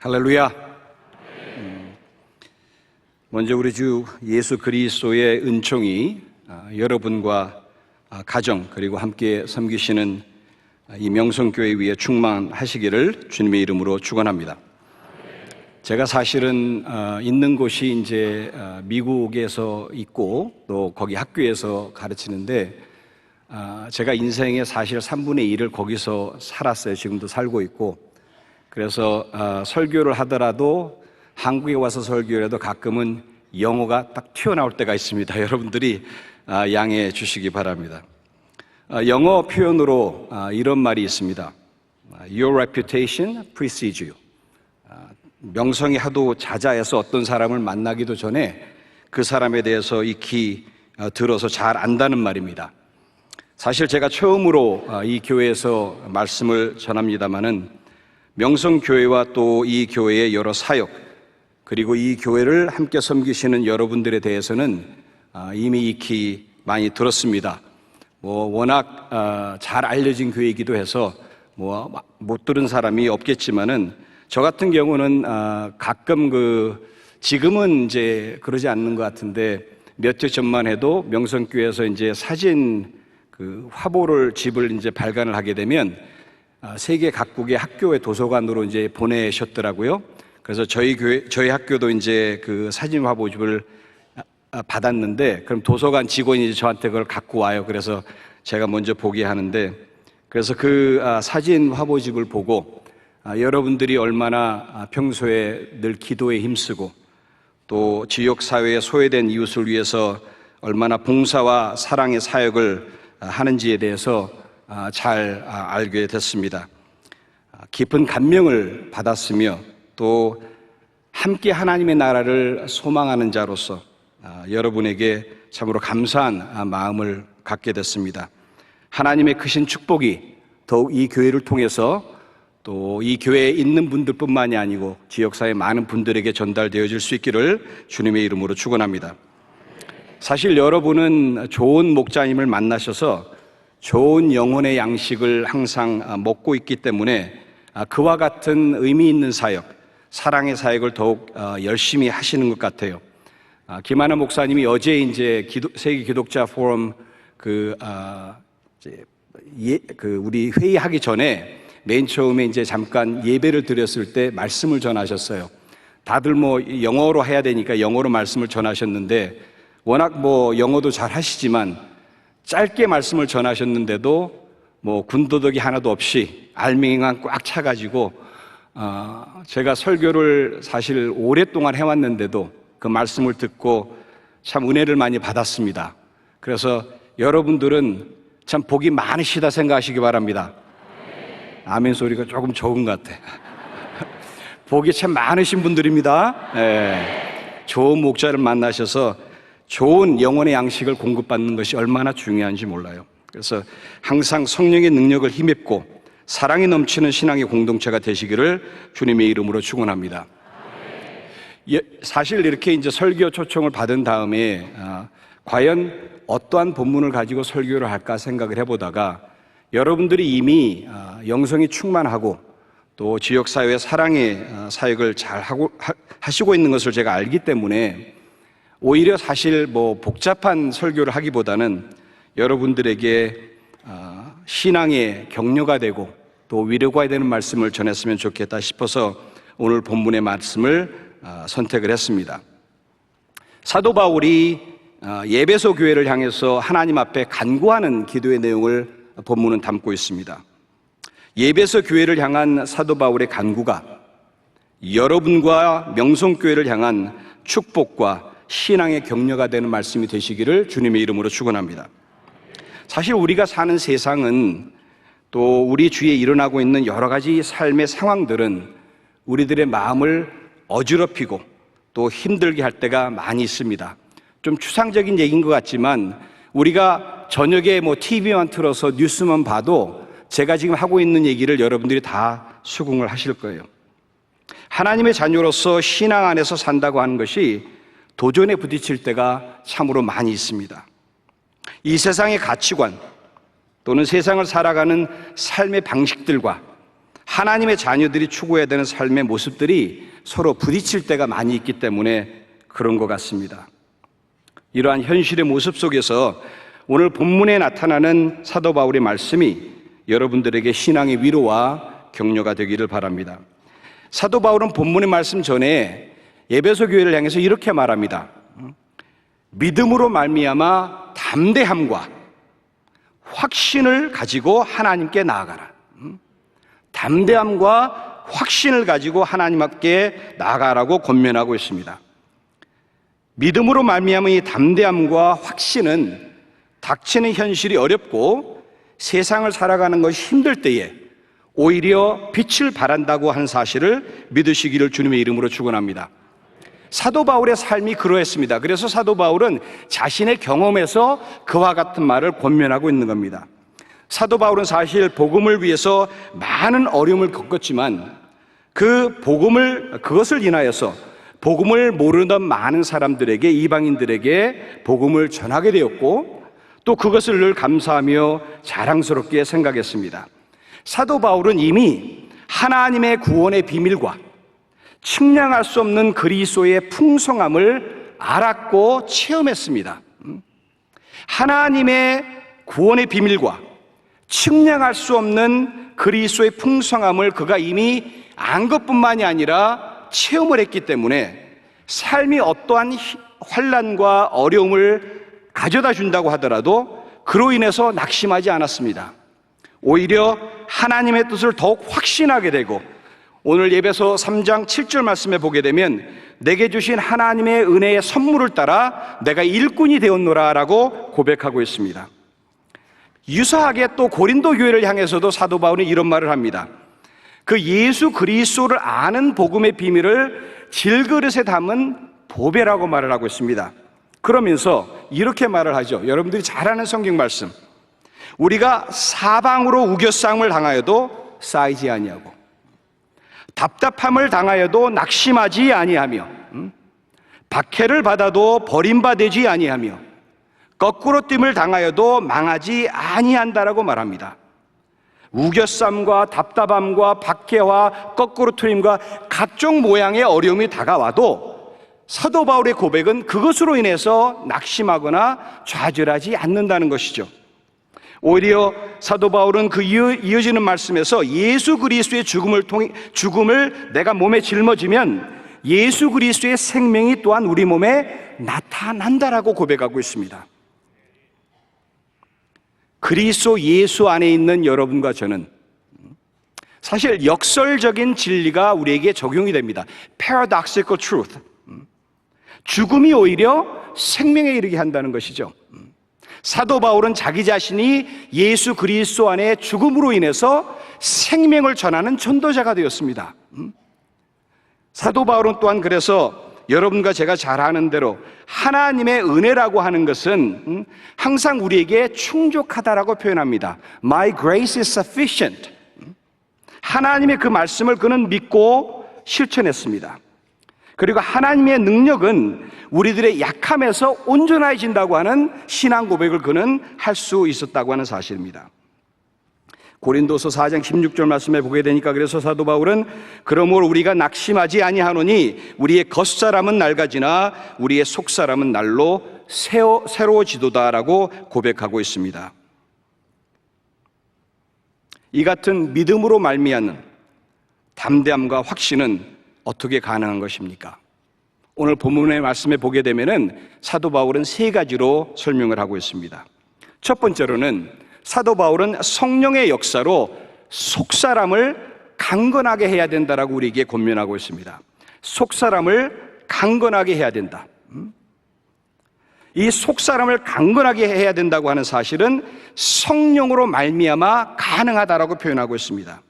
할렐루야. 먼저 우리 주 예수 그리스도의 은총이 여러분과 가정 그리고 함께 섬기시는 이 명성교회 위에 충만하시기를 주님의 이름으로 축원합니다. 제가 사실은 있는 곳이 이제 미국에서 있고 또 거기 학교에서 가르치는데 제가 인생의 사실 3분의 1을 거기서 살았어요. 지금도 살고 있고 그래서 설교를 하더라도 한국에 와서 설교를 해도 가끔은 영어가 딱 튀어나올 때가 있습니다. 여러분들이 양해해 주시기 바랍니다. 영어 표현으로 이런 말이 있습니다. Your reputation precedes you. 명성이 하도 자자해서 어떤 사람을 만나기도 전에 그 사람에 대해서 익히 들어서 잘 안다는 말입니다. 사실 제가 처음으로 이 교회에서 말씀을 전합니다마는 명성교회와 또 이 교회의 여러 사역 그리고 이 교회를 함께 섬기시는 여러분들에 대해서는 이미 익히 많이 들었습니다. 워낙 잘 알려진 교회이기도 해서 못 들은 사람이 없겠지만은 저 같은 경우는 가끔 지금은 이제 그러지 않는 것 같은데 몇 해 전만 해도 명성교회에서 이제 사진 화보를 집을 이제 발간을 하게 되면 세계 각국의 학교의 도서관으로 이제 보내셨더라고요. 그래서 저희 학교도 이제 그 사진 화보집을 받았는데, 그럼 도서관 직원이 저한테 그걸 갖고 와요. 그래서 제가 먼저 보게 하는데, 그래서 그 사진 화보집을 보고 여러분들이 얼마나 평소에 늘 기도에 힘쓰고 또 지역 사회에 소외된 이웃을 위해서 얼마나 봉사와 사랑의 사역을 하는지에 대해서 잘 알게 됐습니다. 깊은 감명을 받았으며 또 함께 하나님의 나라를 소망하는 자로서 여러분에게 참으로 감사한 마음을 갖게 됐습니다. 하나님의 크신 축복이 더욱 이 교회를 통해서 또 이 교회에 있는 분들뿐만이 아니고 지역사회 많은 분들에게 전달되어질 수 있기를 주님의 이름으로 축원합니다. 사실 여러분은 좋은 목자님을 만나셔서 좋은 영혼의 양식을 항상 먹고 있기 때문에 그와 같은 의미 있는 사역, 사랑의 사역을 더욱 열심히 하시는 것 같아요. 김하나 목사님이 어제 이제 세계 기독자 포럼 우리 회의하기 전에 맨 처음에 이제 잠깐 예배를 드렸을 때 말씀을 전하셨어요. 다들 영어로 해야 되니까 영어로 말씀을 전하셨는데 워낙 영어도 잘 하시지만 짧게 말씀을 전하셨는데도 군더더기 하나도 없이 알맹이만 꽉 차가지고 제가 설교를 사실 오랫동안 해왔는데도 그 말씀을 듣고 참 은혜를 많이 받았습니다. 그래서 여러분들은 참 복이 많으시다 생각하시기 바랍니다. 아멘 소리가 조금 적은 것 같아. 복이 참 많으신 분들입니다. 네. 좋은 목자를 만나셔서 좋은 영혼의 양식을 공급받는 것이 얼마나 중요한지 몰라요. 그래서 항상 성령의 능력을 힘입고 사랑이 넘치는 신앙의 공동체가 되시기를 주님의 이름으로 축원합니다. 사실 이렇게 이제 설교 초청을 받은 다음에 과연 어떠한 본문을 가지고 설교를 할까 생각을 해보다가 여러분들이 이미 영성이 충만하고 또 지역사회의 사랑의 사역을 잘 하시고 있는 것을 제가 알기 때문에 오히려 사실 복잡한 설교를 하기보다는 여러분들에게 신앙의 격려가 되고 또 위로가 되는 말씀을 전했으면 좋겠다 싶어서 오늘 본문의 말씀을 선택을 했습니다. 사도 바울이 에베소 교회를 향해서 하나님 앞에 간구하는 기도의 내용을 본문은 담고 있습니다. 에베소 교회를 향한 사도 바울의 간구가 여러분과 명성교회를 향한 축복과 신앙의 격려가 되는 말씀이 되시기를 주님의 이름으로 축원합니다. 사실 우리가 사는 세상은 또 우리 주위에 일어나고 있는 여러 가지 삶의 상황들은 우리들의 마음을 어지럽히고 또 힘들게 할 때가 많이 있습니다. 좀 추상적인 얘기인 것 같지만 우리가 저녁에 TV만 틀어서 뉴스만 봐도 제가 지금 하고 있는 얘기를 여러분들이 다 수긍을 하실 거예요. 하나님의 자녀로서 신앙 안에서 산다고 하는 것이 도전에 부딪힐 때가 참으로 많이 있습니다. 이 세상의 가치관 또는 세상을 살아가는 삶의 방식들과 하나님의 자녀들이 추구해야 되는 삶의 모습들이 서로 부딪힐 때가 많이 있기 때문에 그런 것 같습니다. 이러한 현실의 모습 속에서 오늘 본문에 나타나는 사도 바울의 말씀이 여러분들에게 신앙의 위로와 격려가 되기를 바랍니다. 사도 바울은 본문의 말씀 전에 에베소 교회를 향해서 이렇게 말합니다. 믿음으로 말미암아 담대함과 확신을 가지고 하나님께 나아가라. 담대함과 확신을 가지고 하나님 앞에 나아가라고 권면하고 있습니다. 믿음으로 말미암은 이 담대함과 확신은 닥치는 현실이 어렵고 세상을 살아가는 것이 힘들 때에 오히려 빛을 발한다고 하는 사실을 믿으시기를 주님의 이름으로 축원합니다. 사도 바울의 삶이 그러했습니다. 그래서 사도 바울은 자신의 경험에서 그와 같은 말을 권면하고 있는 겁니다. 사도 바울은 사실 복음을 위해서 많은 어려움을 겪었지만 그것을 인하여서 복음을 모르는 많은 사람들에게, 이방인들에게 복음을 전하게 되었고 또 그것을 늘 감사하며 자랑스럽게 생각했습니다. 사도 바울은 이미 하나님의 구원의 비밀과 측량할 수 없는 그리스도의 풍성함을 알았고 체험했습니다. 하나님의 구원의 비밀과 측량할 수 없는 그리스도의 풍성함을 그가 이미 안 것뿐만이 아니라 체험을 했기 때문에 삶이 어떠한 환난과 어려움을 가져다 준다고 하더라도 그로 인해서 낙심하지 않았습니다. 오히려 하나님의 뜻을 더욱 확신하게 되고 오늘 에베소 3장 7절 말씀에 보게 되면 내게 주신 하나님의 은혜의 선물을 따라 내가 일꾼이 되었노라 라고 고백하고 있습니다. 유사하게 또 고린도 교회를 향해서도 사도 바울은 이런 말을 합니다. 그 예수 그리스도를 아는 복음의 비밀을 질그릇에 담은 보배라고 말을 하고 있습니다. 그러면서 이렇게 말을 하죠. 여러분들이 잘 아는 성경 말씀. 우리가 사방으로 우겨싸움을 당하여도 쌓이지 아니하고 답답함을 당하여도 낙심하지 아니하며 박해를 받아도 버림받지 아니하며 거꾸로 뜸을 당하여도 망하지 아니한다라고 말합니다. 우겨쌈과 답답함과 박해와 거꾸로 트임과 각종 모양의 어려움이 다가와도 사도 바울의 고백은 그것으로 인해서 낙심하거나 좌절하지 않는다는 것이죠. 오히려 사도 바울은 그 이어지는 말씀에서 예수 그리스도의 죽음을 내가 몸에 짊어지면 예수 그리스도의 생명이 또한 우리 몸에 나타난다라고 고백하고 있습니다. 그리스도 예수 안에 있는 여러분과 저는 사실 역설적인 진리가 우리에게 적용이 됩니다. Paradoxical truth. 죽음이 오히려 생명에 이르게 한다는 것이죠. 사도 바울은 자기 자신이 예수 그리스도 안에 죽음으로 인해서 생명을 전하는 전도자가 되었습니다. 사도 바울은 또한 그래서 여러분과 제가 잘 아는 대로 하나님의 은혜라고 하는 것은 항상 우리에게 충족하다라고 표현합니다. My grace is sufficient. 하나님의 그 말씀을 그는 믿고 실천했습니다. 그리고 하나님의 능력은 우리들의 약함에서 온전해진다고 하는 신앙 고백을 그는 할 수 있었다고 하는 사실입니다. 고린도서 4장 16절 말씀에 보게 되니까 그래서 사도 바울은 그러므로 우리가 낙심하지 아니하노니 우리의 겉사람은 낡아지나 우리의 속사람은 날로 새로워지도다라고 고백하고 있습니다. 이 같은 믿음으로 말미암는 담대함과 확신은 어떻게 가능한 것입니까? 오늘 본문의 말씀에 보게 되면은 사도 바울은 세 가지로 설명을 하고 있습니다. 첫 번째로는 사도 바울은 성령의 역사로 속사람을 강건하게 해야 된다라고 우리에게 권면하고 있습니다. 속사람을 강건하게 해야 된다. 이 속사람을 강건하게 해야 된다고 하는 사실은 성령으로 말미암아 가능하다라고 표현하고 있습니다.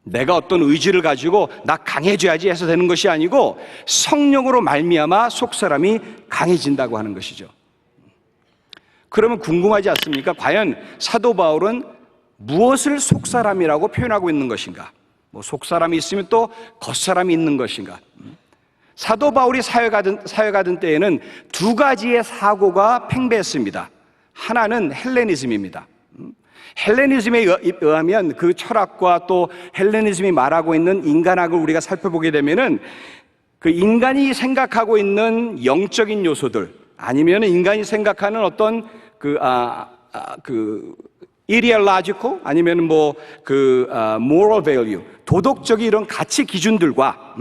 내가 어떤 의지를 가지고 나 강해져야지 해서 되는 것이 아니고 성령으로 말미암아 속사람이 강해진다고 하는 것이죠. 그러면 궁금하지 않습니까? 과연 사도 바울은 무엇을 속사람이라고 표현하고 있는 것인가? 뭐 속사람이 있으면 또 겉사람이 있는 것인가? 사도 바울이 사역하던 때에는 두 가지의 사고가 팽배했습니다. 하나는 헬레니즘입니다. 헬레니즘에 의하면 그 철학과 또 헬레니즘이 말하고 있는 인간학을 우리가 살펴보게 되면은 그 인간이 생각하고 있는 영적인 요소들 아니면 인간이 생각하는 어떤 ideological 아니면 moral value 도덕적인 이런 가치 기준들과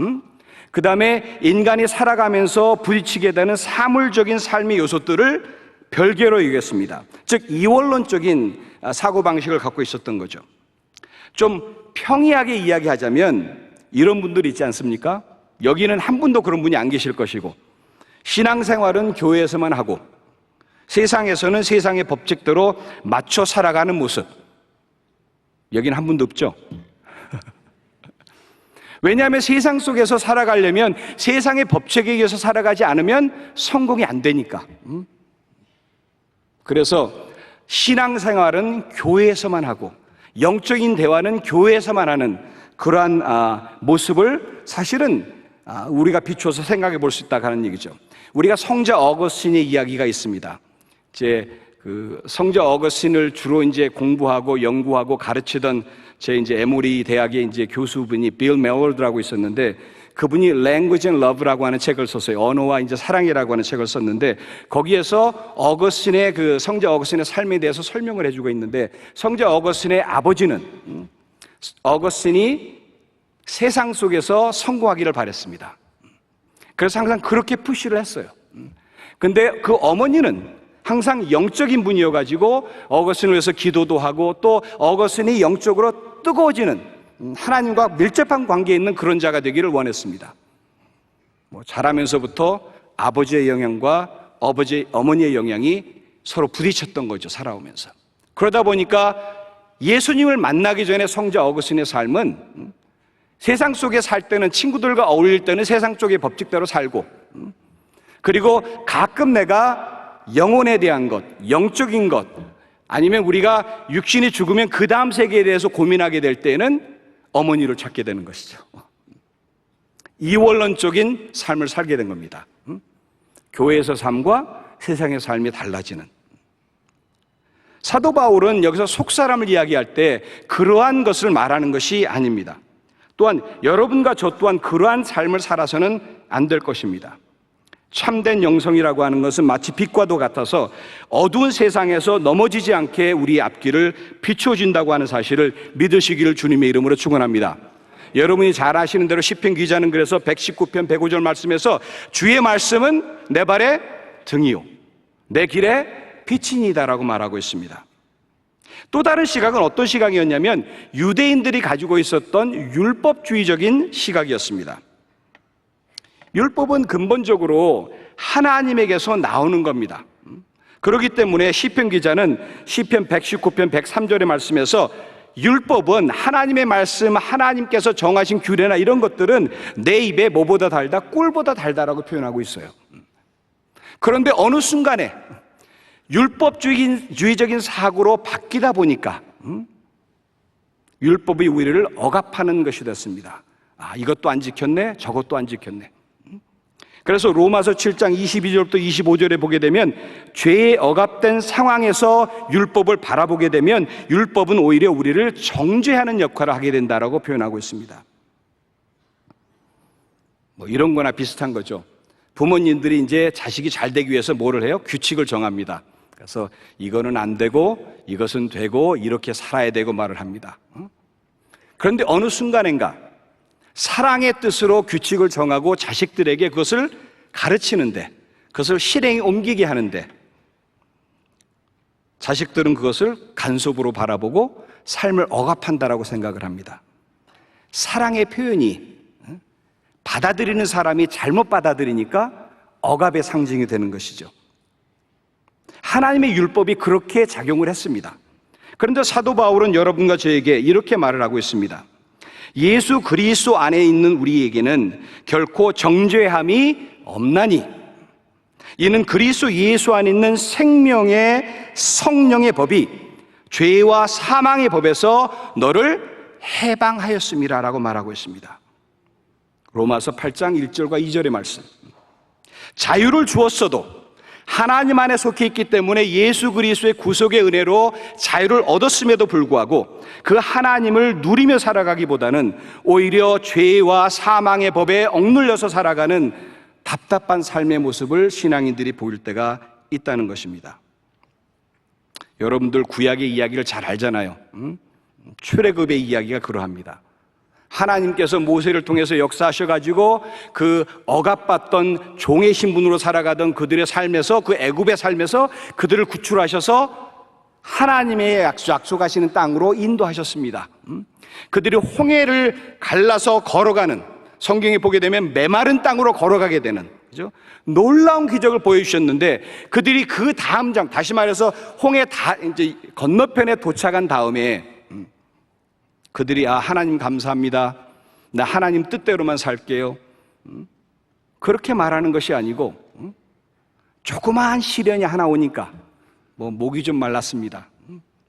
그 다음에 인간이 살아가면서 부딪히게 되는 사물적인 삶의 요소들을 별개로 얘기했습니다. 즉 이원론적인 사고방식을 갖고 있었던 거죠. 좀 평이하게 이야기하자면 이런 분들이 있지 않습니까? 여기는 한 분도 그런 분이 안 계실 것이고 신앙생활은 교회에서만 하고 세상에서는 세상의 법칙대로 맞춰 살아가는 모습. 여기는 한 분도 없죠? 왜냐하면 세상 속에서 살아가려면 세상의 법칙에 의해서 살아가지 않으면 성공이 안 되니까. 그래서 신앙생활은 교회에서만 하고 영적인 대화는 교회에서만 하는 그러한 모습을 사실은 우리가 비추어서 생각해 볼 수 있다고 하는 얘기죠. 우리가 성자 어거스틴의 이야기가 있습니다. 성자 어거스틴을 주로 이제 공부하고 연구하고 가르치던 제 이제 에모리 대학의 이제 교수분이 빌 메월드라고 있었는데 그분이 Language and Love라고 하는 책을 썼어요. 언어와 이제 사랑이라고 하는 책을 썼는데 거기에서 어거스틴의 성자 어거스틴의 삶에 대해서 설명을 해주고 있는데 성자 어거스틴의 아버지는 어거스틴이 세상 속에서 성공하기를 바랬습니다. 그래서 항상 그렇게 푸시를 했어요. 근데 그 어머니는 항상 영적인 분이어가지고 어거스틴을 위해서 기도도 하고 또 어거스틴이 영적으로 뜨거워지는 하나님과 밀접한 관계에 있는 그런 자가 되기를 원했습니다. 자라면서부터 아버지의 영향과 어머니의 영향이 서로 부딪혔던 거죠. 살아오면서. 그러다 보니까 예수님을 만나기 전에 성자 어거스틴의 삶은 세상 속에 살 때는 친구들과 어울릴 때는 세상 쪽의 법칙대로 살고 그리고 가끔 내가 영혼에 대한 것, 영적인 것 아니면 우리가 육신이 죽으면 그 다음 세계에 대해서 고민하게 될 때는 어머니를 찾게 되는 것이죠. 이원론적인 삶을 살게 된 겁니다. 교회에서 삶과 세상의 삶이 달라지는. 사도 바울은 여기서 속사람을 이야기할 때 그러한 것을 말하는 것이 아닙니다. 또한 여러분과 저 또한 그러한 삶을 살아서는 안 될 것입니다. 참된 영성이라고 하는 것은 마치 빛과도 같아서 어두운 세상에서 넘어지지 않게 우리의 앞길을 비춰준다고 하는 사실을 믿으시기를 주님의 이름으로 축원합니다. 여러분이 잘 아시는 대로 시편 기자는 그래서 119편 105절 말씀에서 주의 말씀은 내 발의 등이요 내 길의 빛이니다라고 말하고 있습니다. 또 다른 시각은 어떤 시각이었냐면 유대인들이 가지고 있었던 율법주의적인 시각이었습니다. 율법은 근본적으로 하나님에게서 나오는 겁니다. 그렇기 때문에 시편 기자는 시편 119편 103절의 말씀에서 율법은 하나님의 말씀, 하나님께서 정하신 규례나 이런 것들은 내 입에 뭐보다 달다? 꿀보다 달다라고 표현하고 있어요. 그런데 어느 순간에 율법주의적인 사고로 바뀌다 보니까 율법의 우리를 억압하는 것이 됐습니다. 이것도 안 지켰네, 저것도 안 지켰네. 그래서 로마서 7장 22절부터 25절에 보게 되면 죄에 억압된 상황에서 율법을 바라보게 되면 율법은 오히려 우리를 정죄하는 역할을 하게 된다라고 표현하고 있습니다. 이런 거나 비슷한 거죠. 부모님들이 이제 자식이 잘 되기 위해서 뭐를 해요? 규칙을 정합니다. 그래서 이거는 안 되고 이것은 되고 이렇게 살아야 되고 말을 합니다. 그런데 어느 순간인가 사랑의 뜻으로 규칙을 정하고 자식들에게 그것을 가르치는데 그것을 실행에 옮기게 하는데 자식들은 그것을 간섭으로 바라보고 삶을 억압한다라고 생각을 합니다. 사랑의 표현이 받아들이는 사람이 잘못 받아들이니까 억압의 상징이 되는 것이죠. 하나님의 율법이 그렇게 작용을 했습니다. 그런데 사도 바울은 여러분과 저에게 이렇게 말을 하고 있습니다. 예수 그리스도 안에 있는 우리에게는 결코 정죄함이 없나니 이는 그리스도 예수 안에 있는 생명의 성령의 법이 죄와 사망의 법에서 너를 해방하였음이라 라고 말하고 있습니다. 로마서 8장 1절과 2절의 말씀. 자유를 주었어도 하나님 안에 속해 있기 때문에 예수 그리스도의 구속의 은혜로 자유를 얻었음에도 불구하고 그 하나님을 누리며 살아가기보다는 오히려 죄와 사망의 법에 억눌려서 살아가는 답답한 삶의 모습을 신앙인들이 보일 때가 있다는 것입니다. 여러분들 구약의 이야기를 잘 알잖아요. 출애굽의 이야기가 그러합니다. 하나님께서 모세를 통해서 역사하셔가지고 그 억압받던 종의 신분으로 살아가던 그들의 삶에서, 그 애굽의 삶에서 그들을 구출하셔서 하나님의 약속하시는 땅으로 인도하셨습니다. 그들이 홍해를 갈라서 걸어가는, 성경에 보게 되면 메마른 땅으로 걸어가게 되는, 그죠? 놀라운 기적을 보여주셨는데, 그들이 그 다음 장, 다시 말해서 홍해 이제 건너편에 도착한 다음에 그들이 하나님 감사합니다, 나 하나님 뜻대로만 살게요, 그렇게 말하는 것이 아니고 조그마한 시련이 하나 오니까 목이 좀 말랐습니다,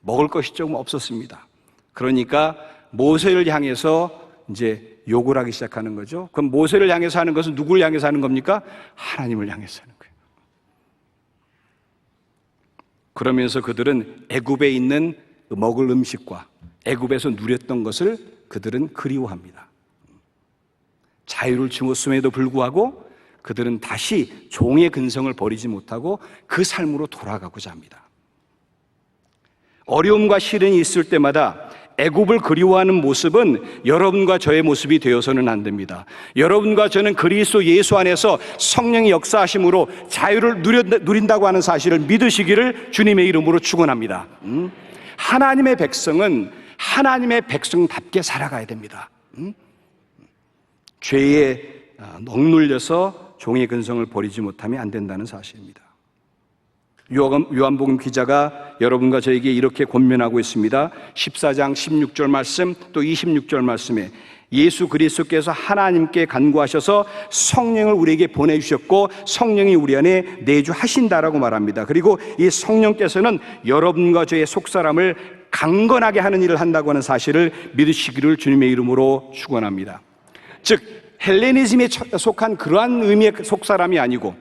먹을 것이 조금 없었습니다. 그러니까 모세를 향해서 이제 욕을 하기 시작하는 거죠. 그럼 모세를 향해서 하는 것은 누구를 향해서 하는 겁니까? 하나님을 향해서 하는 거예요. 그러면서 그들은 애굽에 있는 먹을 음식과 애굽에서 누렸던 것을 그들은 그리워합니다. 자유를 주었음에도 불구하고 그들은 다시 종의 근성을 버리지 못하고 그 삶으로 돌아가고자 합니다. 어려움과 시련이 있을 때마다 애굽을 그리워하는 모습은 여러분과 저의 모습이 되어서는 안 됩니다. 여러분과 저는 그리스도 예수 안에서 성령의 역사하심으로 자유를 누린다고 하는 사실을 믿으시기를 주님의 이름으로 축원합니다. 하나님의 백성은 하나님의 백성답게 살아가야 됩니다. 죄에 억눌려서 종의 근성을 버리지 못하면 안 된다는 사실입니다. 요한복음 기자가 여러분과 저에게 이렇게 권면하고 있습니다. 14장 16절 말씀, 또 26절 말씀에 예수 그리스도께서 하나님께 간구하셔서 성령을 우리에게 보내주셨고 성령이 우리 안에 내주하신다라고 말합니다. 그리고 이 성령께서는 여러분과 저의 속사람을 강건하게 하는 일을 한다고 하는 사실을 믿으시기를 주님의 이름으로 축원합니다. 즉 헬레니즘에 속한 그러한 의미의 속사람이 아니고,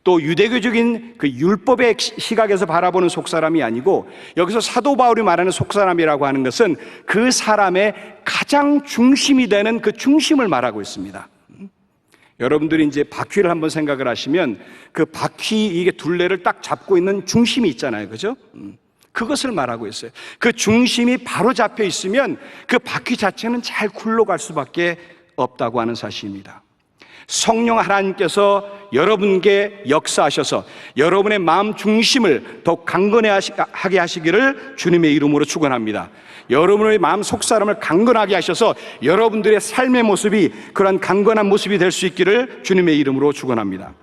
또 유대교적인 그 율법의 시각에서 바라보는 속사람이 아니고, 여기서 사도 바울이 말하는 속사람이라고 하는 것은 그 사람의 가장 중심이 되는 그 중심을 말하고 있습니다. 여러분들이 이제 바퀴를 한번 생각을 하시면 그 바퀴 이게 둘레를 딱 잡고 있는 중심이 있잖아요, 그죠? 그것을 말하고 있어요. 그 중심이 바로 잡혀 있으면 그 바퀴 자체는 잘 굴러갈 수밖에 없다고 하는 사실입니다. 성령 하나님께서 여러분께 역사하셔서 여러분의 마음 중심을 더 강건하게 하시기를 주님의 이름으로 축원합니다. 여러분의 마음 속사람을 강건하게 하셔서 여러분들의 삶의 모습이 그러한 강건한 모습이 될 수 있기를 주님의 이름으로 축원합니다.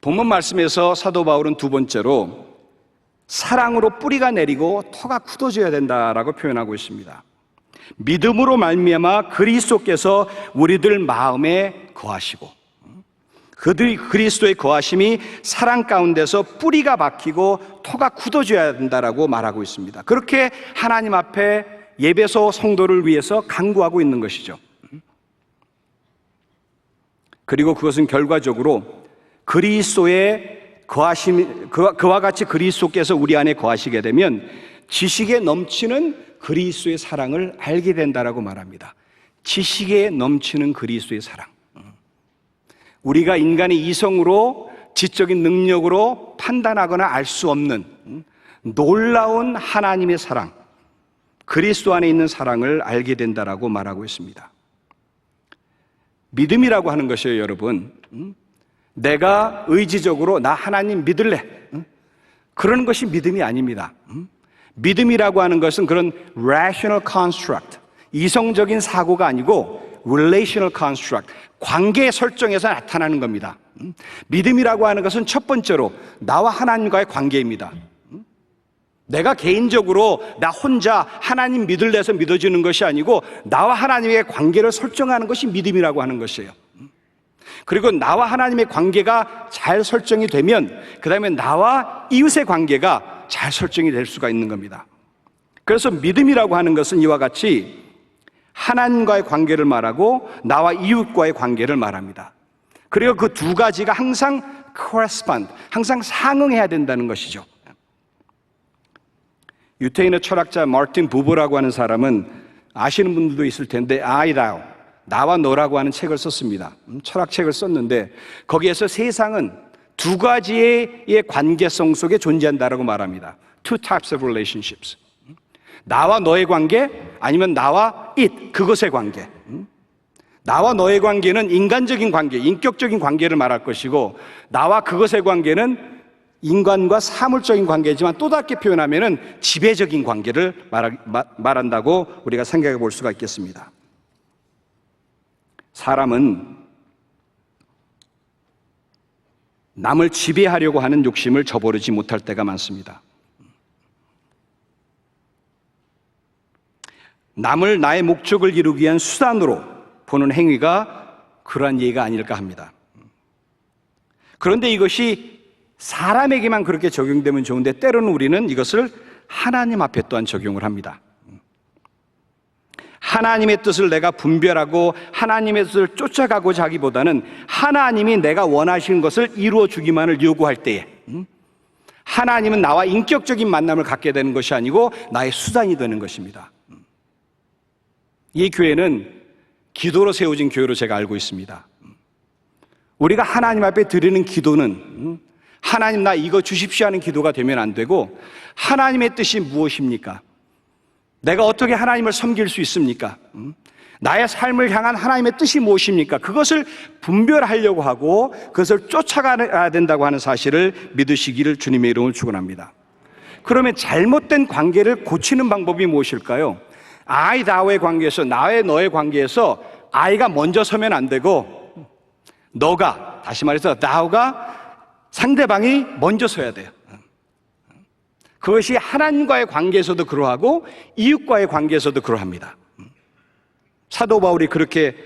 본문 말씀에서 사도 바울은 두 번째로 사랑으로 뿌리가 내리고 터가 굳어져야 된다라고 표현하고 있습니다. 믿음으로 말미암아 그리스도께서 우리들 마음에 거하시고, 그들이 그리스도의 거하심이 사랑 가운데서 뿌리가 박히고 터가 굳어져야 된다라고 말하고 있습니다. 그렇게 하나님 앞에 예배소 성도를 위해서 간구하고 있는 것이죠. 그리고 그것은 결과적으로 그리스도의 거하심, 그와 같이 그리스도께서 우리 안에 거하시게 되면 지식에 넘치는 그리스도의 사랑을 알게 된다라고 말합니다. 지식에 넘치는 그리스도의 사랑. 우리가 인간의 이성으로, 지적인 능력으로 판단하거나 알 수 없는 놀라운 하나님의 사랑, 그리스도 안에 있는 사랑을 알게 된다라고 말하고 있습니다. 믿음이라고 하는 것이에요, 여러분. 내가 의지적으로 나 하나님 믿을래, 그러는 것이 믿음이 아닙니다. 믿음이라고 하는 것은 그런 rational construct, 이성적인 사고가 아니고 relational construct, 관계 설정에서 나타나는 겁니다. 믿음이라고 하는 것은 첫 번째로 나와 하나님과의 관계입니다. 내가 개인적으로 나 혼자 하나님 믿을래서 믿어지는 것이 아니고 나와 하나님의 관계를 설정하는 것이 믿음이라고 하는 것이에요. 그리고 나와 하나님의 관계가 잘 설정이 되면 그 다음에 나와 이웃의 관계가 잘 설정이 될 수가 있는 겁니다. 그래서 믿음이라고 하는 것은 이와 같이 하나님과의 관계를 말하고 나와 이웃과의 관계를 말합니다. 그리고 그 두 가지가 항상 correspond, 항상 상응해야 된다는 것이죠. 유태인의 철학자 마르틴 부버라고 하는 사람은 아시는 분들도 있을 텐데 I thou, 나와 너라고 하는 책을 썼습니다. 철학책을 썼는데 거기에서 세상은 두 가지의 관계성 속에 존재한다라고 말합니다. Two types of relationships. 나와 너의 관계, 아니면 나와 it, 그것의 관계. 나와 너의 관계는 인간적인 관계, 인격적인 관계를 말할 것이고, 나와 그것의 관계는 인간과 사물적인 관계지만 또 다르게 표현하면은 지배적인 관계를 말한다고 우리가 생각해 볼 수가 있겠습니다. 사람은 남을 지배하려고 하는 욕심을 저버리지 못할 때가 많습니다. 남을 나의 목적을 이루기 위한 수단으로 보는 행위가 그러한 예가 아닐까 합니다. 그런데 이것이 사람에게만 그렇게 적용되면 좋은데 때로는 우리는 이것을 하나님 앞에 또한 적용을 합니다. 하나님의 뜻을 내가 분별하고 하나님의 뜻을 쫓아가고자 하기보다는 하나님이 내가 원하시는 것을 이루어 주기만을 요구할 때에 하나님은 나와 인격적인 만남을 갖게 되는 것이 아니고 나의 수단이 되는 것입니다. 이 교회는 기도로 세워진 교회로 제가 알고 있습니다. 우리가 하나님 앞에 드리는 기도는 하나님 나 이거 주십시오 하는 기도가 되면 안 되고, 하나님의 뜻이 무엇입니까? 내가 어떻게 하나님을 섬길 수 있습니까? 나의 삶을 향한 하나님의 뜻이 무엇입니까? 그것을 분별하려고 하고 그것을 쫓아가야 된다고 하는 사실을 믿으시기를 주님의 이름으로 축원합니다. 그러면 잘못된 관계를 고치는 방법이 무엇일까요? I, thou의 관계에서, 나의 너의 관계에서 I가 먼저 서면 안 되고 너가, 다시 말해서 thou가 상대방이 먼저 서야 돼요. 그것이 하나님과의 관계에서도 그러하고 이웃과의 관계에서도 그러합니다. 사도 바울이 그렇게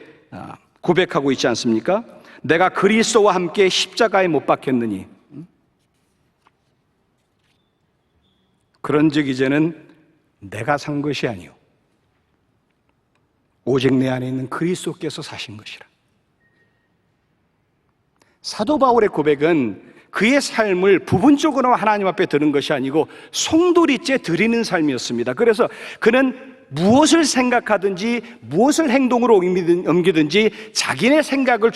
고백하고 있지 않습니까? 내가 그리스도와 함께 십자가에 못 박혔느니 그런즉 이제는 내가 산 것이 아니요 오직 내 안에 있는 그리스도께서 사신 것이라. 사도 바울의 고백은 그의 삶을 부분적으로 하나님 앞에 드는 것이 아니고 송두리째 드리는 삶이었습니다. 그래서 그는 무엇을 생각하든지 무엇을 행동으로 옮기든지 자기네 생각을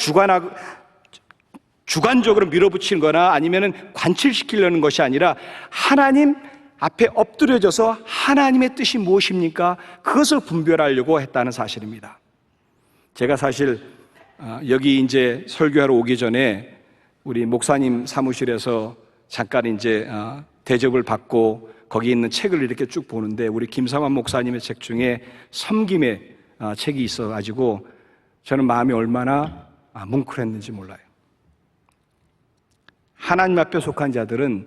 주관적으로 밀어붙이는 거나 아니면 관철시키려는 것이 아니라 하나님 앞에 엎드려져서 하나님의 뜻이 무엇입니까? 그것을 분별하려고 했다는 사실입니다. 제가 사실 여기 이제 설교하러 오기 전에 우리 목사님 사무실에서 잠깐 이제 대접을 받고 거기 있는 책을 이렇게 쭉 보는데 우리 김상환 목사님의 책 중에 섬김의 책이 있어가지고 저는 마음이 얼마나 뭉클했는지 몰라요. 하나님 앞에 속한 자들은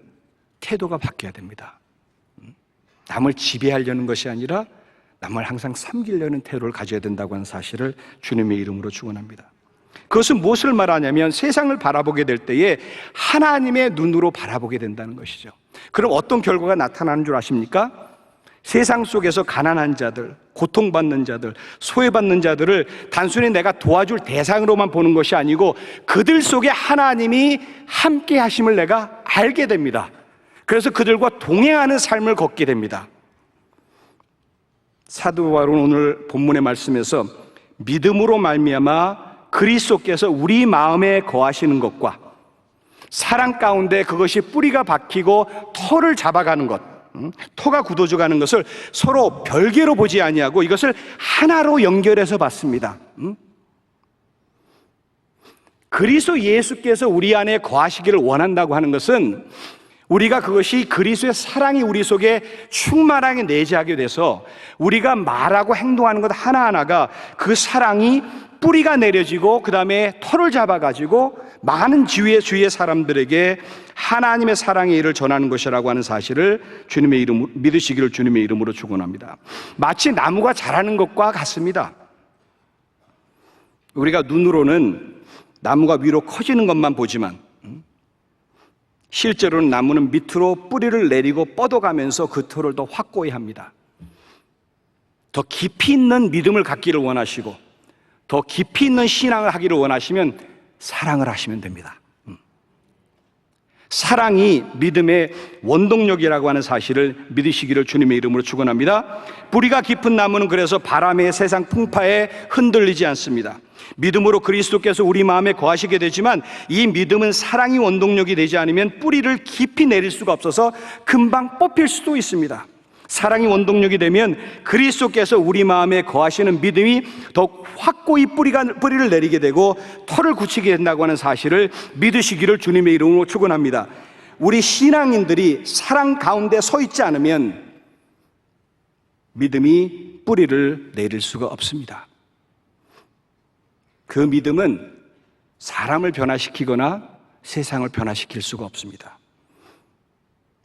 태도가 바뀌어야 됩니다. 남을 지배하려는 것이 아니라 남을 항상 섬기려는 태도를 가져야 된다고 하는 사실을 주님의 이름으로 축원합니다. 그것은 무엇을 말하냐면 세상을 바라보게 될 때에 하나님의 눈으로 바라보게 된다는 것이죠. 그럼 어떤 결과가 나타나는 줄 아십니까? 세상 속에서 가난한 자들, 고통받는 자들, 소외받는 자들을 단순히 내가 도와줄 대상으로만 보는 것이 아니고 그들 속에 하나님이 함께 하심을 내가 알게 됩니다. 그래서 그들과 동행하는 삶을 걷게 됩니다. 사도 바울은 오늘 본문의 말씀에서 믿음으로 말미암아 그리스도께서 우리 마음에 거하시는 것과 사랑 가운데 그것이 뿌리가 박히고 터를 잡아가는 것, 터가 굳어져가는 것을 서로 별개로 보지 아니하고 이것을 하나로 연결해서 봤습니다. 그리스도 예수께서 우리 안에 거하시기를 원한다고 하는 것은 우리가 그것이 그리스도의 사랑이 우리 속에 충만하게 내재하게 돼서 우리가 말하고 행동하는 것 하나하나가 그 사랑이 뿌리가 내려지고 그 다음에 털을 잡아가지고 많은 주위의 사람들에게 하나님의 사랑의 일을 전하는 것이라고 하는 사실을 주님의 이름으로 믿으시기를 주님의 이름으로 축원합니다. 마치 나무가 자라는 것과 같습니다. 우리가 눈으로는 나무가 위로 커지는 것만 보지만 실제로는 나무는 밑으로 뿌리를 내리고 뻗어가면서 그 털을 더 확고히 합니다. 더 깊이 있는 믿음을 갖기를 원하시고 더 깊이 있는 신앙을 하기를 원하시면 사랑을 하시면 됩니다. 사랑이 믿음의 원동력이라고 하는 사실을 믿으시기를 주님의 이름으로 축원합니다. 뿌리가 깊은 나무는 그래서 바람의 세상 풍파에 흔들리지 않습니다. 믿음으로 그리스도께서 우리 마음에 거하시게 되지만 이 믿음은 사랑이 원동력이 되지 않으면 뿌리를 깊이 내릴 수가 없어서 금방 뽑힐 수도 있습니다. 사랑이 원동력이 되면 그리스도께서 우리 마음에 거하시는 믿음이 더욱 확고히 뿌리를 내리게 되고 털을 굳히게 된다고 하는 사실을 믿으시기를 주님의 이름으로 축원합니다. 우리 신앙인들이 사랑 가운데 서 있지 않으면 믿음이 뿌리를 내릴 수가 없습니다. 그 믿음은 사람을 변화시키거나 세상을 변화시킬 수가 없습니다.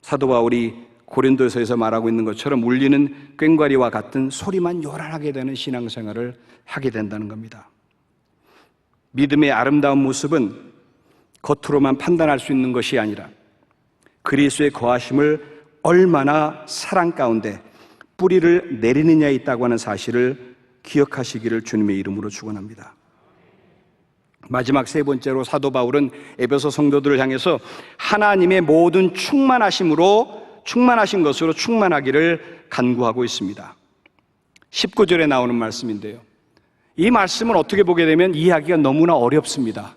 사도 바울이 고린도서에서 말하고 있는 것처럼 울리는 꽹과리와 같은 소리만 요란하게 되는 신앙생활을 하게 된다는 겁니다. 믿음의 아름다운 모습은 겉으로만 판단할 수 있는 것이 아니라 그리스도의 거하심을 얼마나 사랑 가운데 뿌리를 내리느냐에 있다고 하는 사실을 기억하시기를 주님의 이름으로 축원합니다. 마지막 세 번째로 사도 바울은 에베소 성도들을 향해서 하나님의 모든 충만하신 것으로 충만하기를 간구하고 있습니다. 19절에 나오는 말씀인데요, 이 말씀을 어떻게 보게 되면 이해하기가 너무나 어렵습니다.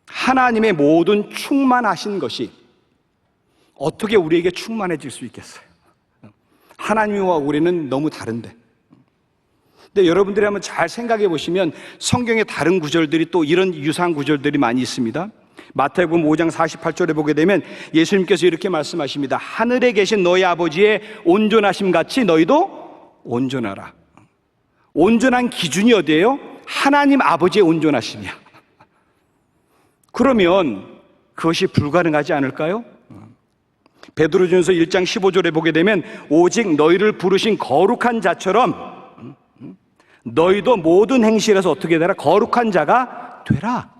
하나님의 모든 충만하신 것이 어떻게 우리에게 충만해질 수 있겠어요? 하나님과 우리는 너무 다른데. 근데 여러분들이 한번 잘 생각해 보시면 성경의 다른 구절들이 또 이런 유사한 구절들이 많이 있습니다. 마태복음 5장 48절에 보게 되면 예수님께서 이렇게 말씀하십니다. 하늘에 계신 너희 아버지의 온전하심 같이 너희도 온전하라. 온전한 기준이 어디예요? 하나님 아버지의 온전하심이야. 그러면 그것이 불가능하지 않을까요? 베드로전서 1장 15절에 보게 되면 오직 너희를 부르신 거룩한 자처럼 너희도 모든 행실에서 어떻게 되라? 거룩한 자가 되라.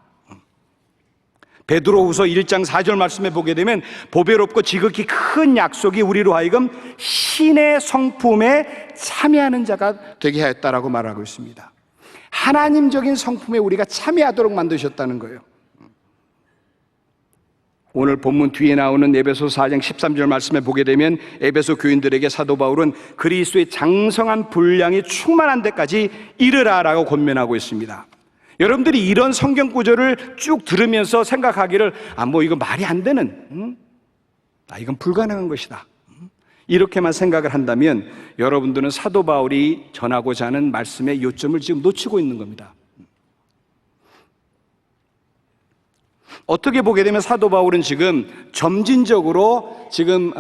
베드로후서 1장 4절 말씀에 보게 되면 보배롭고 지극히 큰 약속이 우리로 하여금 신의 성품에 참여하는 자가 되게 하였다라고 말하고 있습니다. 하나님적인 성품에 우리가 참여하도록 만드셨다는 거예요. 오늘 본문 뒤에 나오는 에베소 4장 13절 말씀에 보게 되면 에베소 교인들에게 사도 바울은 그리스도의 장성한 분량이 충만한 데까지 이르라라고 권면하고 있습니다. 여러분들이 이런 성경 구절을 쭉 들으면서 생각하기를 뭐 이거 말이 안 되는, 이건 불가능한 것이다, 이렇게만 생각을 한다면 여러분들은 사도 바울이 전하고자 하는 말씀의 요점을 지금 놓치고 있는 겁니다. 어떻게 보게 되면 사도 바울은 지금 점진적으로 지금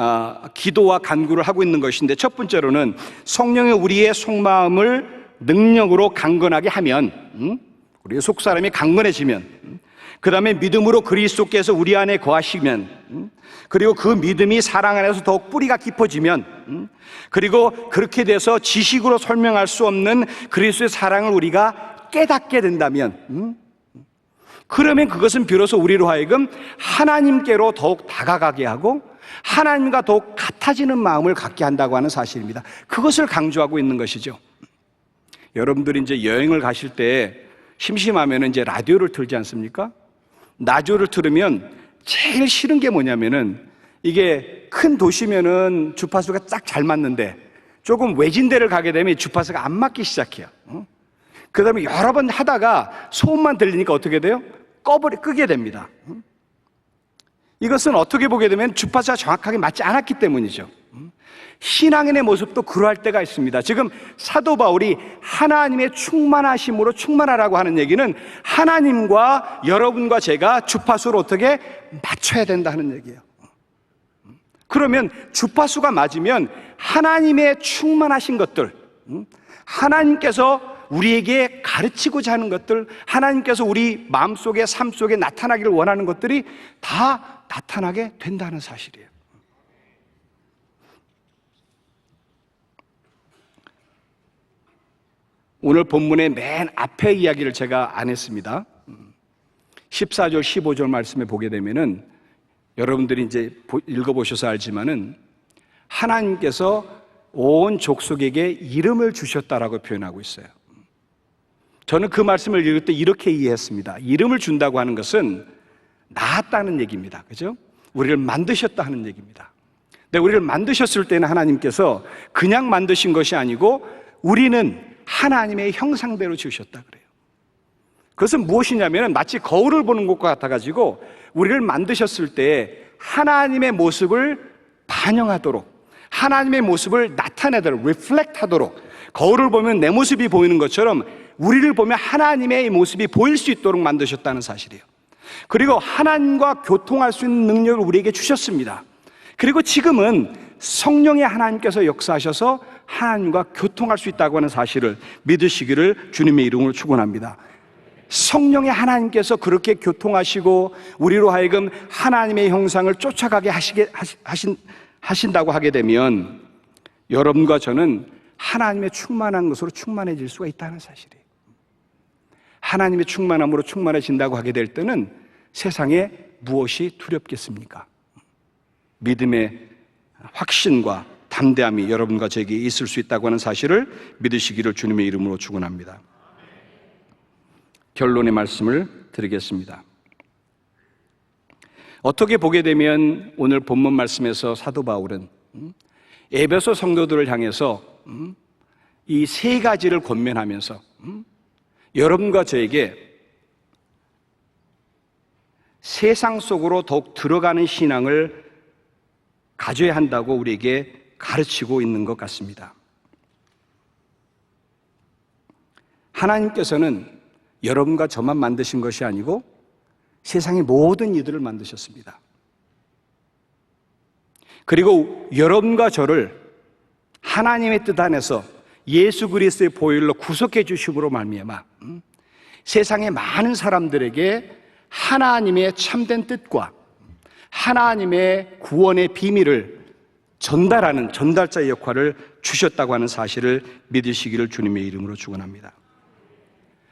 기도와 간구를 하고 있는 것인데, 첫 번째로는 성령이 우리의 속마음을 능력으로 강건하게 하면, 우리의 속사람이 강건해지면, 그 다음에 믿음으로 그리스도께서 우리 안에 거하시면, 그리고 그 믿음이 사랑 안에서 더욱 뿌리가 깊어지면, 그리고 그렇게 돼서 지식으로 설명할 수 없는 그리스도의 사랑을 우리가 깨닫게 된다면, 그러면 그것은 비로소 우리로 하여금 하나님께로 더욱 다가가게 하고 하나님과 더욱 같아지는 마음을 갖게 한다고 하는 사실입니다. 그것을 강조하고 있는 것이죠. 여러분들이 이제 여행을 가실 때 심심하면 이제 라디오를 틀지 않습니까? 라디오를 틀으면 제일 싫은 게 뭐냐면은, 이게 큰 도시면은 주파수가 딱 잘 맞는데 조금 외진 데를 가게 되면 주파수가 안 맞기 시작해요. 그 다음에 여러 번 하다가 소음만 들리니까 어떻게 돼요? 끄게 됩니다. 이것은 어떻게 보게 되면 주파수가 정확하게 맞지 않았기 때문이죠. 신앙인의 모습도 그러할 때가 있습니다. 지금 사도 바울이 하나님의 충만하심으로 충만하라고 하는 얘기는 하나님과 여러분과 제가 주파수를 어떻게 맞춰야 된다 하는 얘기예요. 그러면 주파수가 맞으면 하나님의 충만하신 것들, 하나님께서 우리에게 가르치고자 하는 것들, 하나님께서 우리 마음속에 삶 속에 나타나기를 원하는 것들이 다 나타나게 된다는 사실이에요. 오늘 본문의 맨 앞에 이야기를 제가 안 했습니다. 14절 15절 말씀에 보게 되면은 여러분들이 이제 읽어보셔서 알지만은 하나님께서 온 족속에게 이름을 주셨다라고 표현하고 있어요. 저는 그 말씀을 읽을 때 이렇게 이해했습니다. 이름을 준다고 하는 것은 낳았다는 얘기입니다. 그죠? 우리를 만드셨다 하는 얘기입니다. 근데 우리를 만드셨을 때는 하나님께서 그냥 만드신 것이 아니고 우리는 하나님의 형상대로 지으셨다 그래요. 그것은 무엇이냐면 마치 거울을 보는 것과 같아가지고 우리를 만드셨을 때 하나님의 모습을 반영하도록, 하나님의 모습을 나타내도록, reflect 하도록, 거울을 보면 내 모습이 보이는 것처럼 우리를 보면 하나님의 모습이 보일 수 있도록 만드셨다는 사실이에요. 그리고 하나님과 교통할 수 있는 능력을 우리에게 주셨습니다. 그리고 지금은 성령의 하나님께서 역사하셔서 하나님과 교통할 수 있다고 하는 사실을 믿으시기를 주님의 이름으로 축원합니다. 성령의 하나님께서 그렇게 교통하시고 우리로 하여금 하나님의 형상을 쫓아가게 하신다고 하게 되면 여러분과 저는 하나님의 충만한 것으로 충만해질 수가 있다는 사실이에요. 하나님의 충만함으로 충만해진다고 하게 될 때는 세상에 무엇이 두렵겠습니까? 믿음의 확신과 담대함이 여러분과 제게 있을 수 있다고 하는 사실을 믿으시기를 주님의 이름으로 축원합니다. 결론의 말씀을 드리겠습니다. 어떻게 보게 되면 오늘 본문 말씀에서 사도 바울은 에베소 성도들을 향해서 이 세 가지를 권면하면서 여러분과 저에게 세상 속으로 더욱 들어가는 신앙을 가져야 한다고 우리에게 가르치고 있는 것 같습니다. 하나님께서는 여러분과 저만 만드신 것이 아니고 세상의 모든 이들을 만드셨습니다. 그리고 여러분과 저를 하나님의 뜻 안에서 예수 그리스도의 보혈로 구속해 주심으로 말미암아 세상의 많은 사람들에게 하나님의 참된 뜻과 하나님의 구원의 비밀을 전달하는 전달자의 역할을 주셨다고 하는 사실을 믿으시기를 주님의 이름으로 축원합니다.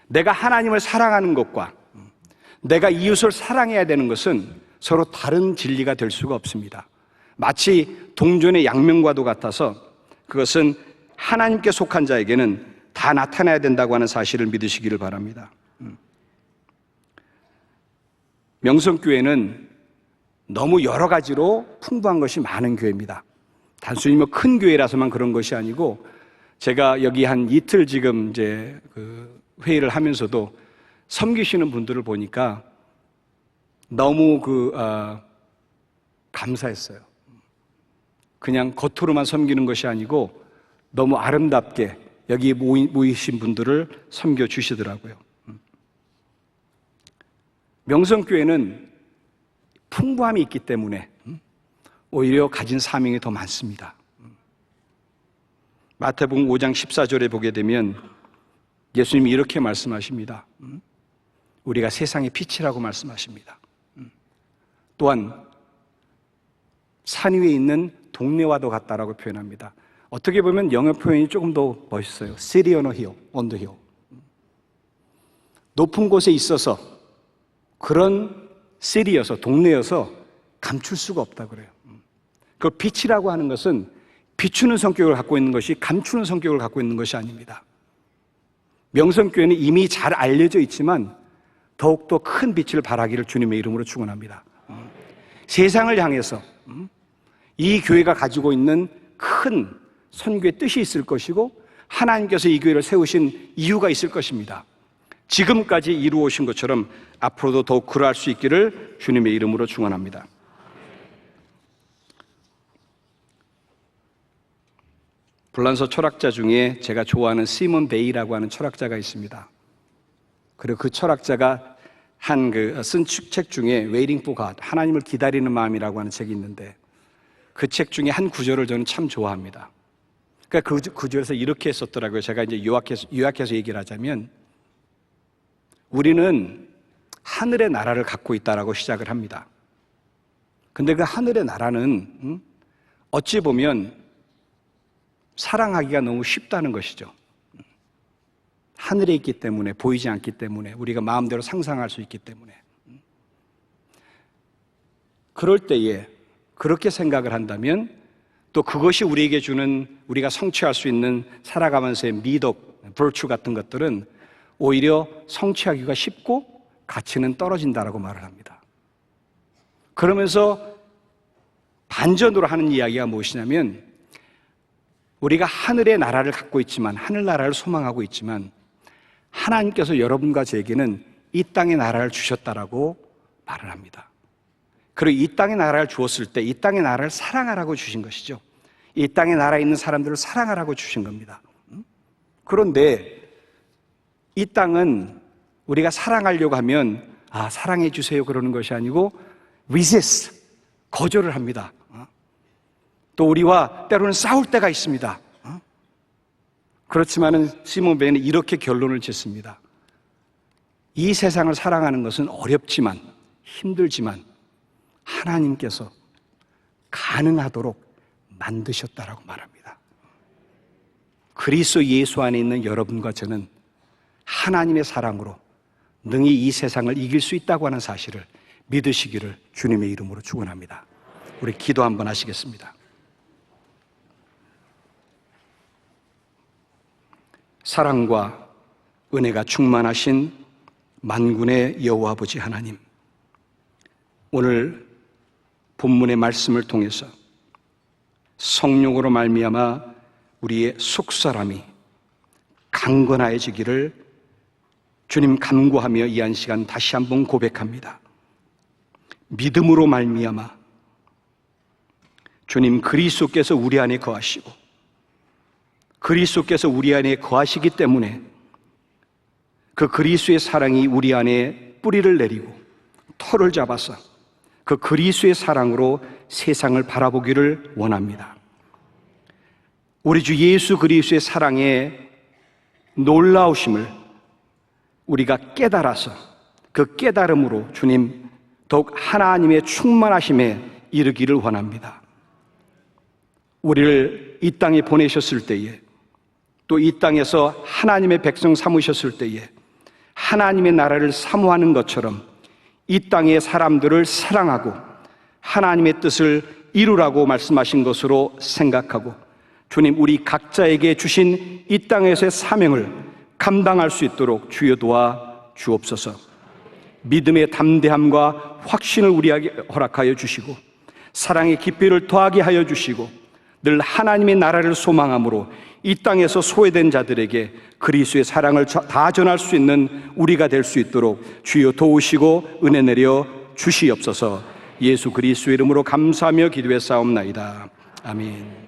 내가 하나님을 사랑하는 것과 내가 이웃을 사랑해야 되는 것은 서로 다른 진리가 될 수가 없습니다. 마치 동전의 양면과도 같아서 그것은 하나님께 속한 자에게는 다 나타나야 된다고 하는 사실을 믿으시기를 바랍니다. 명성교회는 너무 여러 가지로 풍부한 것이 많은 교회입니다. 단순히 큰 교회라서만 그런 것이 아니고 제가 여기 한 이틀 지금 이제 회의를 하면서도 섬기시는 분들을 보니까 너무 감사했어요. 그냥 겉으로만 섬기는 것이 아니고 너무 아름답게 여기 모이신 분들을 섬겨주시더라고요. 명성교회는 풍부함이 있기 때문에 오히려 가진 사명이 더 많습니다. 마태복음 5장 14절에 보게 되면 예수님이 이렇게 말씀하십니다. 우리가 세상의 빛이라고 말씀하십니다. 또한 산 위에 있는 동네와도 같다라고 표현합니다. 어떻게 보면 영어 표현이 조금 더 멋있어요. City on a hill, on the hill. 높은 곳에 있어서 그런 city여서 동네여서 감출 수가 없다 그래요. 그 빛이라고 하는 것은 비추는 성격을 갖고 있는 것이 감추는 성격을 갖고 있는 것이 아닙니다. 명성교회는 이미 잘 알려져 있지만 더욱더 큰 빛을 발하기를 주님의 이름으로 축원합니다. 세상을 향해서 이 교회가 가지고 있는 큰 선교의 뜻이 있을 것이고 하나님께서 이 교회를 세우신 이유가 있을 것입니다. 지금까지 이루어오신 것처럼 앞으로도 더욱 그러할 수 있기를 주님의 이름으로 축원합니다. 불란서 철학자 중에 제가 좋아하는 시몬 베이라고 하는 철학자가 있습니다. 그리고 그 철학자가 쓴 책 중에 Waiting for God, 하나님을 기다리는 마음이라고 하는 책이 있는데 그 책 중에 한 구절을 저는 참 좋아합니다. 그러니까 그 구절에서 이렇게 썼더라고요. 제가 이제 요약해서 얘기를 하자면 우리는 하늘의 나라를 갖고 있다라고 시작을 합니다. 근데 그 하늘의 나라는 어찌 보면 사랑하기가 너무 쉽다는 것이죠. 하늘에 있기 때문에, 보이지 않기 때문에, 우리가 마음대로 상상할 수 있기 때문에. 그럴 때에 그렇게 생각을 한다면 또 그것이 우리에게 주는, 우리가 성취할 수 있는 살아가면서의 미덕, virtue 같은 것들은 오히려 성취하기가 쉽고 가치는 떨어진다라고 말을 합니다. 그러면서 반전으로 하는 이야기가 무엇이냐면, 우리가 하늘의 나라를 갖고 있지만, 하늘나라를 소망하고 있지만, 하나님께서 여러분과 저에게는 이 땅의 나라를 주셨다라고 말을 합니다. 그리고 이 땅의 나라를 주었을 때 이 땅의 나라를 사랑하라고 주신 것이죠. 이 땅의 나라에 있는 사람들을 사랑하라고 주신 겁니다. 그런데 이 땅은 우리가 사랑하려고 하면 사랑해 주세요 그러는 것이 아니고 resist, 거절을 합니다. 또 우리와 때로는 싸울 때가 있습니다. 그렇지만은 시몬 베는 이렇게 결론을 짓습니다. 이 세상을 사랑하는 것은 어렵지만, 힘들지만 하나님께서 가능하도록 만드셨다라고 말합니다. 그리스도 예수 안에 있는 여러분과 저는 하나님의 사랑으로 능히 이 세상을 이길 수 있다고 하는 사실을 믿으시기를 주님의 이름으로 축원합니다. 우리 기도 한번 하시겠습니다. 사랑과 은혜가 충만하신 만군의 여호와 아버지 하나님, 오늘 본문의 말씀을 통해서 성령으로 말미암아 우리의 속사람이 강건해지기를 주님 간구하며 이 한 시간 다시 한번 고백합니다. 믿음으로 말미암아 주님 그리스도께서 우리 안에 거하시고 그리스도께서 우리 안에 거하시기 때문에 그 그리스도의 사랑이 우리 안에 뿌리를 내리고 터를 잡아서 그 그리스도의 사랑으로 세상을 바라보기를 원합니다. 우리 주 예수 그리스도의 사랑의 놀라우심을 우리가 깨달아서 그 깨달음으로 주님 더욱 하나님의 충만하심에 이르기를 원합니다. 우리를 이 땅에 보내셨을 때에, 또 이 땅에서 하나님의 백성 삼으셨을 때에 하나님의 나라를 사모하는 것처럼 이 땅의 사람들을 사랑하고 하나님의 뜻을 이루라고 말씀하신 것으로 생각하고, 주님 우리 각자에게 주신 이 땅에서의 사명을 감당할 수 있도록 주여 도와 주옵소서. 믿음의 담대함과 확신을 우리에게 허락하여 주시고 사랑의 깊이를 더하게 하여 주시고 늘 하나님의 나라를 소망함으로 이 땅에서 소외된 자들에게 그리스도의 사랑을 다 전할 수 있는 우리가 될 수 있도록 주여 도우시고 은혜 내려 주시옵소서. 예수 그리스도의 이름으로 감사하며 기도했사옵나이다. 아멘.